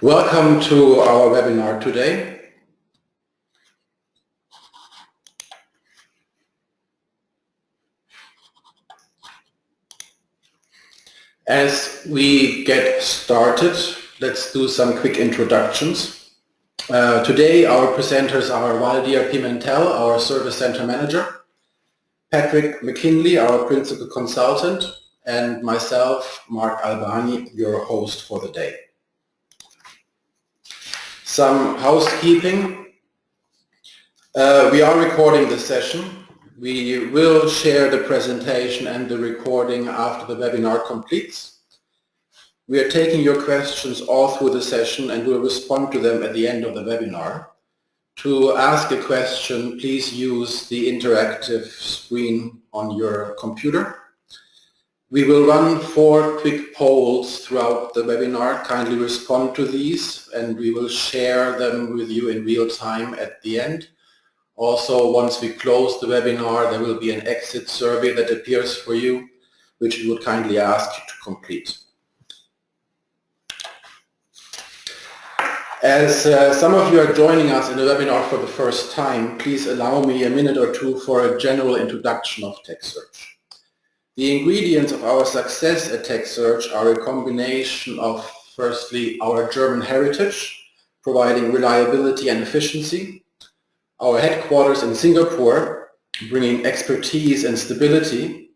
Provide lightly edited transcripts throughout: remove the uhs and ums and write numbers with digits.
Welcome to our webinar today. As we get started, let's do some quick introductions. Today our presenters are Valdir Pimentel, our Service Center Manager, Patrick McKinley, our Principal Consultant, and myself, Mark Albani, your host for the day. Some housekeeping. We are recording the session. We will share the presentation and the recording after the webinar completes. We are taking your questions all through the session and will respond to them at the end of the webinar. To ask a question, please use the interactive screen on your computer. We will run 4 quick polls throughout the webinar. Kindly respond to these and we will share them with you in real time at the end. Also, once we close the webinar, there will be an exit survey that appears for you, which we would kindly ask you to complete. As some of you are joining us in the webinar for the first time, please allow me a minute or two for a general introduction of TecSurge. The ingredients of our success at TecSurge are a combination of, firstly, our German heritage, providing reliability and efficiency, our headquarters in Singapore, bringing expertise and stability,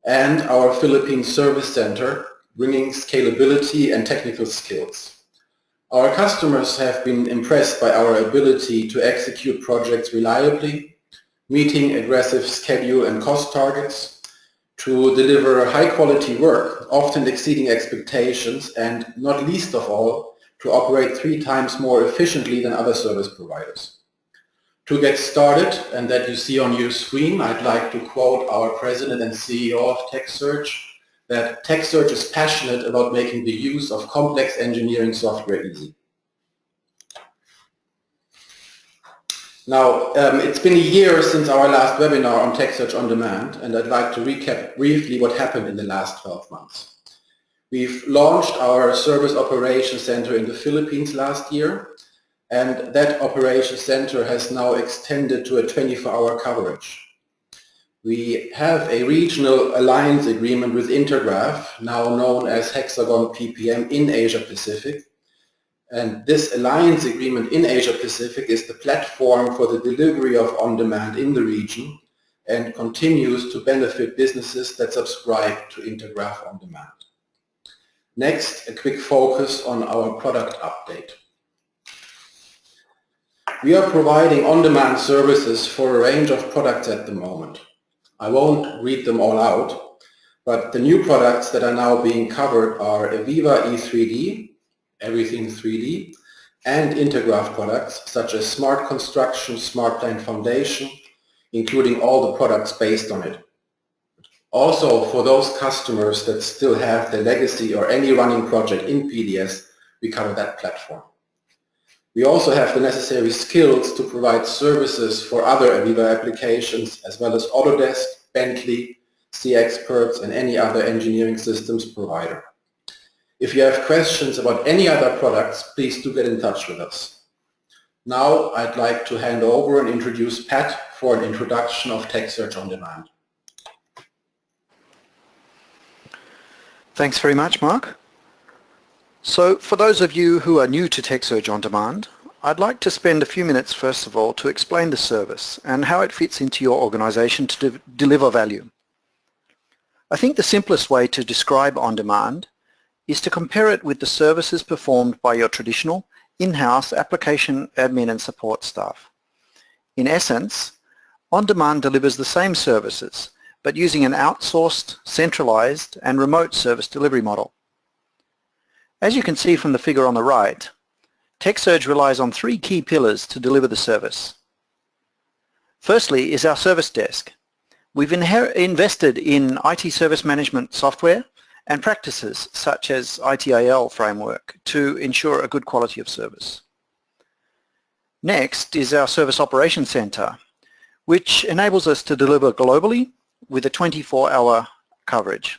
and our Philippine Service Center, bringing scalability and technical skills. Our customers have been impressed by our ability to execute projects reliably, meeting aggressive schedule and cost targets, to deliver high-quality work, often exceeding expectations, and not least of all, to operate 3 times more efficiently than other service providers. To get started, and that you see on your screen, I'd like to quote our President and CEO of TecSurge, that TecSurge is passionate about making the use of complex engineering software easy. Now, it's been a year since our last webinar on TecSurge OnDemand, and I'd like to recap briefly what happened in the last 12 months. We've launched our Service Operations Center in the Philippines last year, and that Operations Center has now extended to a 24-hour coverage. We have a regional alliance agreement with Intergraph, now known as Hexagon PPM in Asia Pacific. And this alliance agreement in Asia Pacific is the platform for the delivery of on-demand in the region and continues to benefit businesses that subscribe to Intergraph OnDemand. Next, a quick focus on our product update. We are providing on-demand services for a range of products at the moment. I won't read them all out, but the new products that are now being covered are Aviva E3D, everything 3D, and Intergraph products such as Smart Construction, Smart Plan Foundation, including all the products based on it. Also, for those customers that still have their legacy or any running project in PDS, we cover that platform. We also have the necessary skills to provide services for other Aviva applications as well as Autodesk, Bentley, C-Experts, and any other engineering systems provider. If you have questions about any other products, please do get in touch with us. Now I'd like to hand over and introduce Pat for an introduction of TecSurge OnDemand. Thanks very much, Mark. So for those of you who are new to TecSurge OnDemand, I'd like to spend a few minutes first of all to explain the service and how it fits into your organization to deliver value. I think the simplest way to describe OnDemand is to compare it with the services performed by your traditional in-house application admin and support staff. In essence, OnDemand delivers the same services but using an outsourced, centralized and remote service delivery model. As you can see from the figure on the right, TecSurge relies on 3 key pillars to deliver the service. Firstly is our service desk. We've invested in IT service management software and practices such as ITIL framework to ensure a good quality of service. Next is our Service Operations Center, which enables us to deliver globally with a 24-hour coverage.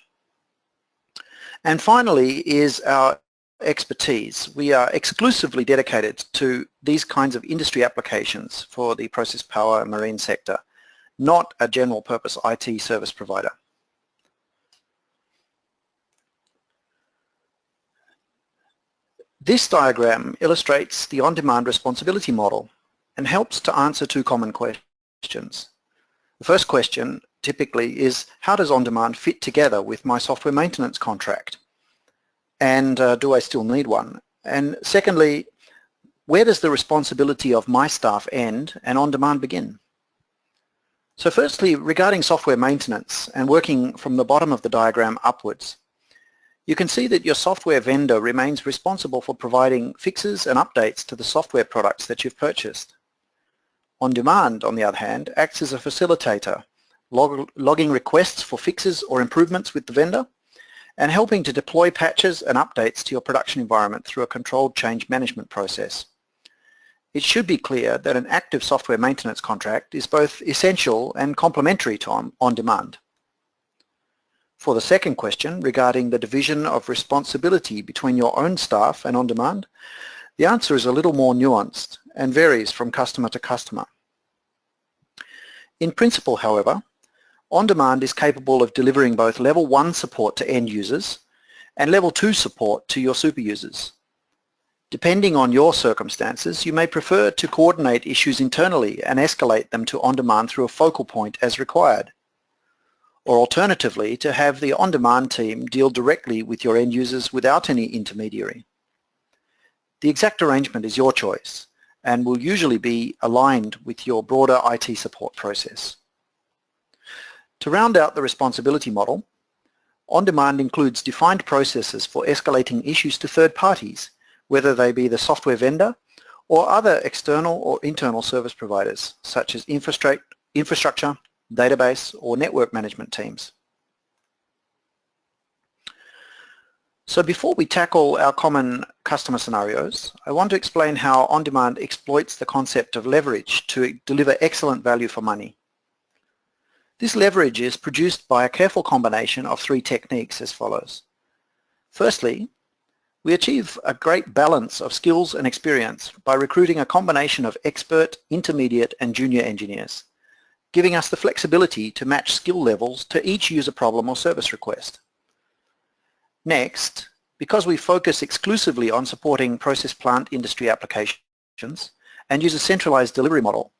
And finally is our expertise, we are exclusively dedicated to these kinds of industry applications for the process power and marine sector, not a general purpose IT service provider. This diagram illustrates the on-demand responsibility model and helps to answer two common questions. The first question typically is, how does on-demand fit together with my software maintenance contract? And do I still need one? And secondly, where does the responsibility of my staff end and on-demand begin? So firstly, regarding software maintenance and working from the bottom of the diagram upwards, you can see that your software vendor remains responsible for providing fixes and updates to the software products that you've purchased. On-demand, on the other hand, acts as a facilitator, logging requests for fixes or improvements with the vendor, and helping to deploy patches and updates to your production environment through a controlled change management process. It should be clear that an active software maintenance contract is both essential and complementary to on-demand. For the second question, regarding the division of responsibility between your own staff and on-demand, the answer is a little more nuanced and varies from customer to customer. In principle, however, on-demand is capable of delivering both level 1 support to end users and level 2 support to your super users. Depending on your circumstances, you may prefer to coordinate issues internally and escalate them to on-demand through a focal point as required, or alternatively to have the on-demand team deal directly with your end users without any intermediary. The exact arrangement is your choice and will usually be aligned with your broader IT support process. To round out the responsibility model, on-demand includes defined processes for escalating issues to third parties, whether they be the software vendor or other external or internal service providers, such as infrastructure, database, or network management teams. So before we tackle our common customer scenarios, I want to explain how on-demand exploits the concept of leverage to deliver excellent value for money. This leverage is produced by a careful combination of three techniques as follows. Firstly, we achieve a great balance of skills and experience by recruiting a combination of expert, intermediate, and junior engineers, giving us the flexibility to match skill levels to each user problem or service request. Next, because we focus exclusively on supporting process plant industry applications and use a centralized delivery model,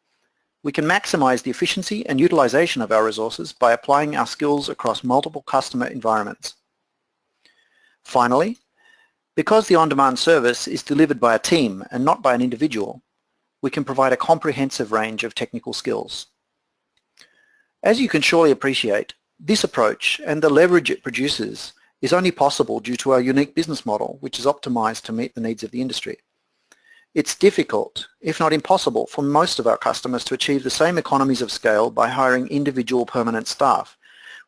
we can maximize the efficiency and utilization of our resources by applying our skills across multiple customer environments. Finally, because the on-demand service is delivered by a team and not by an individual, we can provide a comprehensive range of technical skills. As you can surely appreciate, this approach and the leverage it produces is only possible due to our unique business model, which is optimized to meet the needs of the industry. It's difficult, if not impossible, for most of our customers to achieve the same economies of scale by hiring individual permanent staff,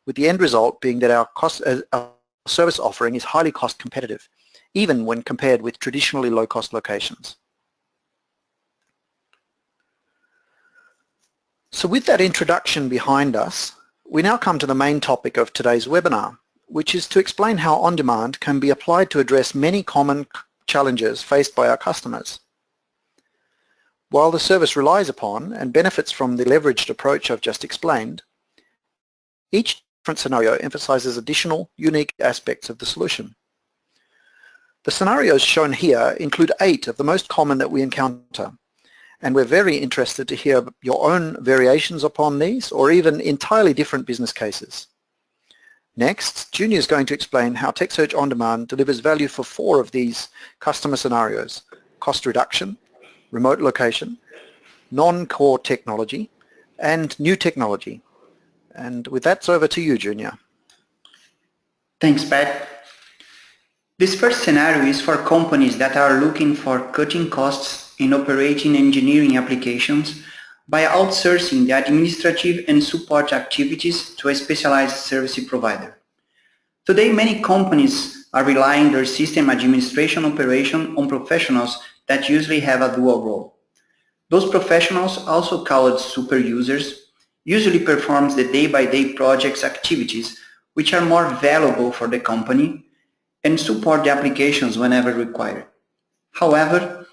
with the end result being that our service offering is highly cost competitive, even when compared with traditionally low-cost locations. So with that introduction behind us, we now come to the main topic of today's webinar, which is to explain how on-demand can be applied to address many common challenges faced by our customers. While the service relies upon and benefits from the leveraged approach I've just explained, each different scenario emphasizes additional unique aspects of the solution. The scenarios shown here include 8 of the most common that we encounter, and we're very interested to hear your own variations upon these or even entirely different business cases. Next, Junior is going to explain how TecSurge OnDemand delivers value for 4 of these customer scenarios: cost reduction, remote location, non-core technology, and new technology. And with that, it's over to you, Junior. Thanks, Pat. This first scenario is for companies that are looking for cutting costs in operating engineering applications by outsourcing the administrative and support activities to a specialized service provider. Today, many companies are relying their system administration operation on professionals that usually have a dual role. Those professionals, also called super users, usually perform the day-by-day projects activities which are more valuable for the company and support the applications whenever required. However,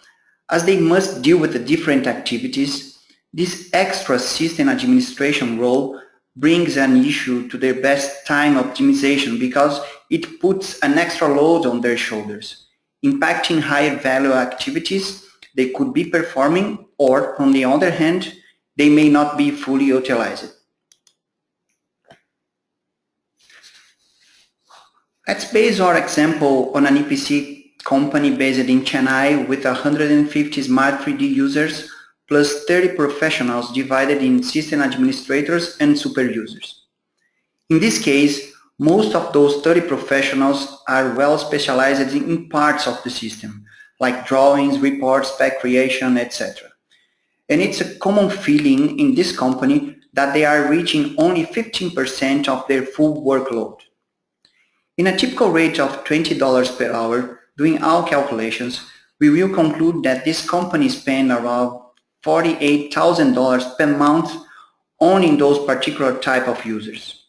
as they must deal with the different activities, this extra system administration role brings an issue to their best time optimization because it puts an extra load on their shoulders, impacting higher value activities they could be performing, or on the other hand, they may not be fully utilized. Let's base our example on an EPC company based in Chennai with 150 smart 3D users plus 30 professionals divided in system administrators and super users. In this case, most of those 30 professionals are well specialized in parts of the system, like drawings, reports, spec creation, etc. And it's a common feeling in this company that they are reaching only 15% of their full workload. In a typical rate of $20 per hour, doing all calculations, we will conclude that this company spends around $48,000 per month only in those particular type of users.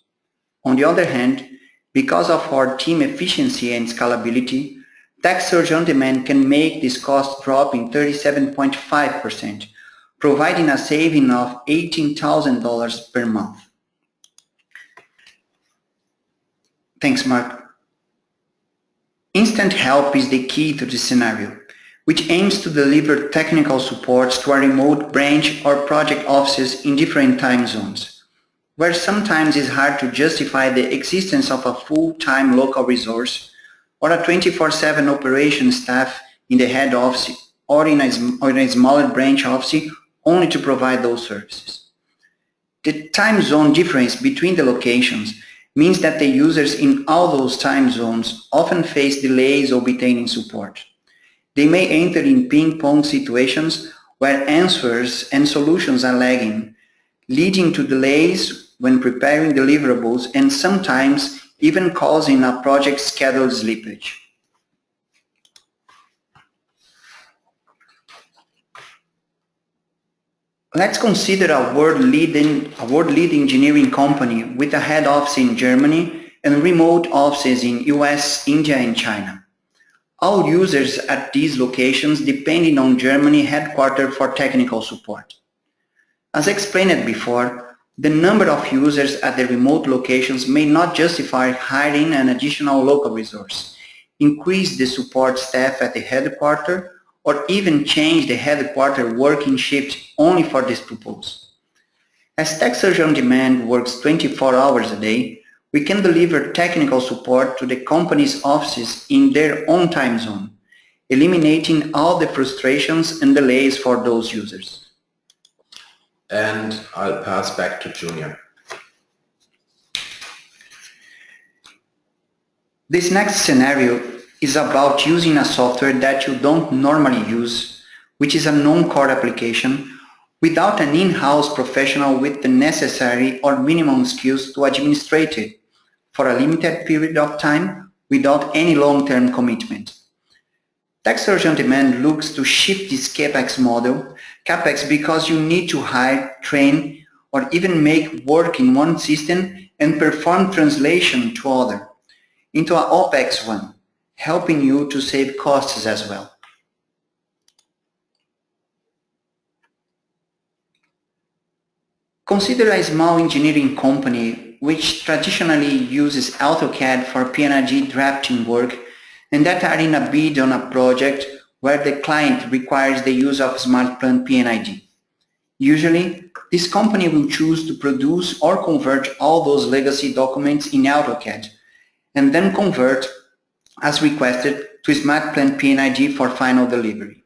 On the other hand, because of our team efficiency and scalability, TecSurge OnDemand can make this cost drop in 37.5%, providing a saving of $18,000 per month. Thanks, Mark. Instant help is the key to this scenario, which aims to deliver technical support to a remote branch or project offices in different time zones, where sometimes it's hard to justify the existence of a full-time local resource or a 24/7 operation staff in the head office or in a smaller branch office only to provide those services. The time zone difference between the locations means that the users in all those time zones often face delays obtaining support. They may enter in ping-pong situations where answers and solutions are lagging, leading to delays when preparing deliverables and sometimes even causing a project schedule slippage. Let's consider a world-leading engineering company with a head office in Germany and remote offices in US, India, and China. All users at these locations depending on Germany headquarters for technical support. As explained before, the number of users at the remote locations may not justify hiring an additional local resource, increase the support staff at the headquarters, or even change the headquarters working shift only for this purpose. As TecSurge OnDemand works 24 hours a day, we can deliver technical support to the company's offices in their own time zone, eliminating all the frustrations and delays for those users. And I'll pass back to Junior. This next scenario is about using a software that you don't normally use, which is a non-core application, without an in-house professional with the necessary or minimum skills to administrate it for a limited period of time without any long-term commitment. TecSurge OnDemand looks to shift this CapEx model, because you need to hire, train, or even make work in one system and perform translation to other, into an OpEx one, helping you to save costs as well. Consider a small engineering company which traditionally uses AutoCAD for P&ID drafting work and that are in a bid on a project where the client requires the use of SmartPlant P&ID. Usually, this company will choose to produce or convert all those legacy documents in AutoCAD and then convert, as requested, to SmartPlant P&ID for final delivery.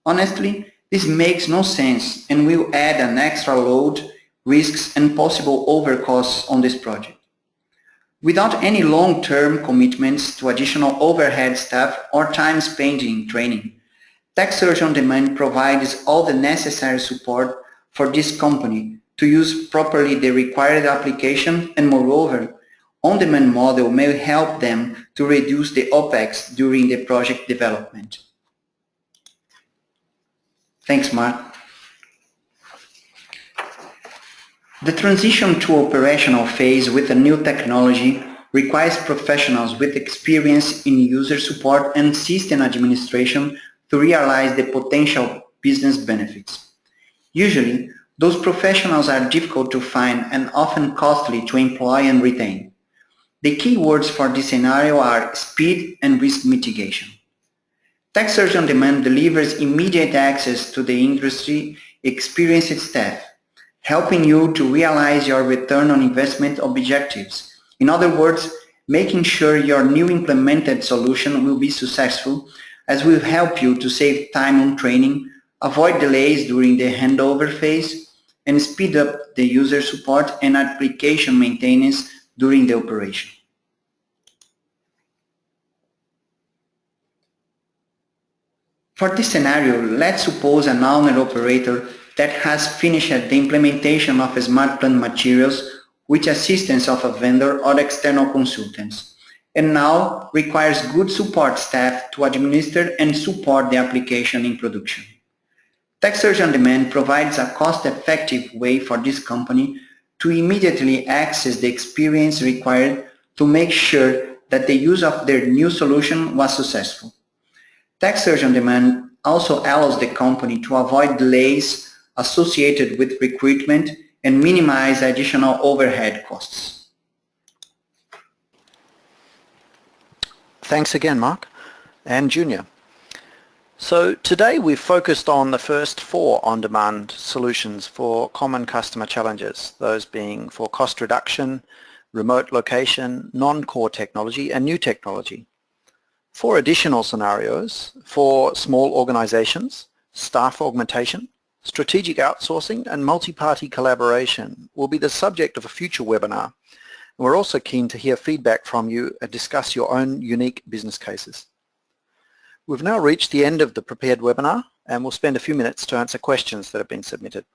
Honestly, this makes no sense and will add an extra load, risks, and possible overcosts on this project. Without any long-term commitments to additional overhead staff or time spent in training, TecSurge OnDemand provides all the necessary support for this company to use properly the required application, and moreover, on-demand model may help them to reduce the OpEx during the project development. Thanks, Mark. The transition to operational phase with a new technology requires professionals with experience in user support and system administration to realize the potential business benefits. Usually, those professionals are difficult to find and often costly to employ and retain. The key words for this scenario are speed and risk mitigation. TecSurge OnDemand delivers immediate access to the industry experienced staff, helping you to realize your return on investment objectives. In other words, making sure your new implemented solution will be successful, as will help you to save time on training, avoid delays during the handover phase, and speed up the user support and application maintenance during the operation. For this scenario, let's suppose an owner-operator that has finished the implementation of smart plant materials with assistance of a vendor or external consultants, and now requires good support staff to administer and support the application in production. TecSurge OnDemand provides a cost-effective way for this company to immediately access the experience required to make sure that the use of their new solution was successful. TecSurge OnDemand also allows the company to avoid delays associated with recruitment and minimize additional overhead costs. Thanks again, Mark and Junior. So today we've focused on the first 4 on-demand solutions for common customer challenges, those being for cost reduction, remote location, non-core technology and new technology. 4 additional scenarios for small organizations, staff augmentation, strategic outsourcing and multi-party collaboration will be the subject of a future webinar. We're also keen to hear feedback from you and discuss your own unique business cases. We've now reached the end of the prepared webinar and we'll spend a few minutes to answer questions that have been submitted.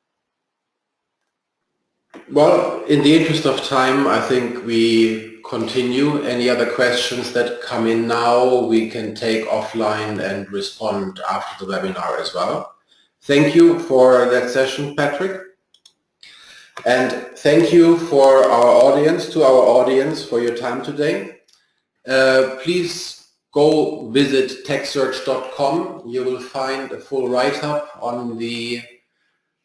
Well, in the interest of time, I think we continue. Any other questions that come in now, we can take offline and respond after the webinar as well. Thank you for that session, Patrick. And thank you for our audience, for your time today. Please go visit TecSurge.com. You will find a full write-up on the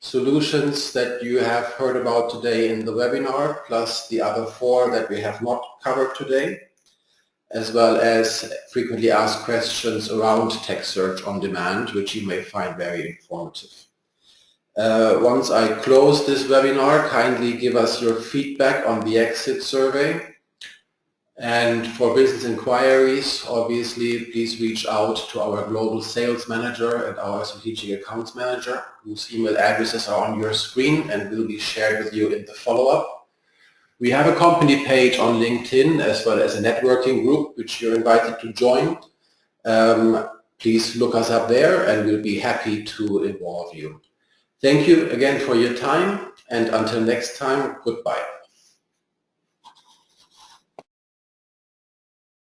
solutions that you have heard about today in the webinar, plus the other 4 that we have not covered today, as well as frequently asked questions around TecSurge OnDemand, which you may find very informative. Once I close this webinar, kindly give us your feedback on the exit survey. And for business inquiries, obviously, please reach out to our global sales manager and our strategic accounts manager, whose email addresses are on your screen and will be shared with you in the follow-up. We have a company page on LinkedIn as well as a networking group, which you're invited to join. Please look us up there and we'll be happy to involve you. Thank you again for your time, and until next time, goodbye.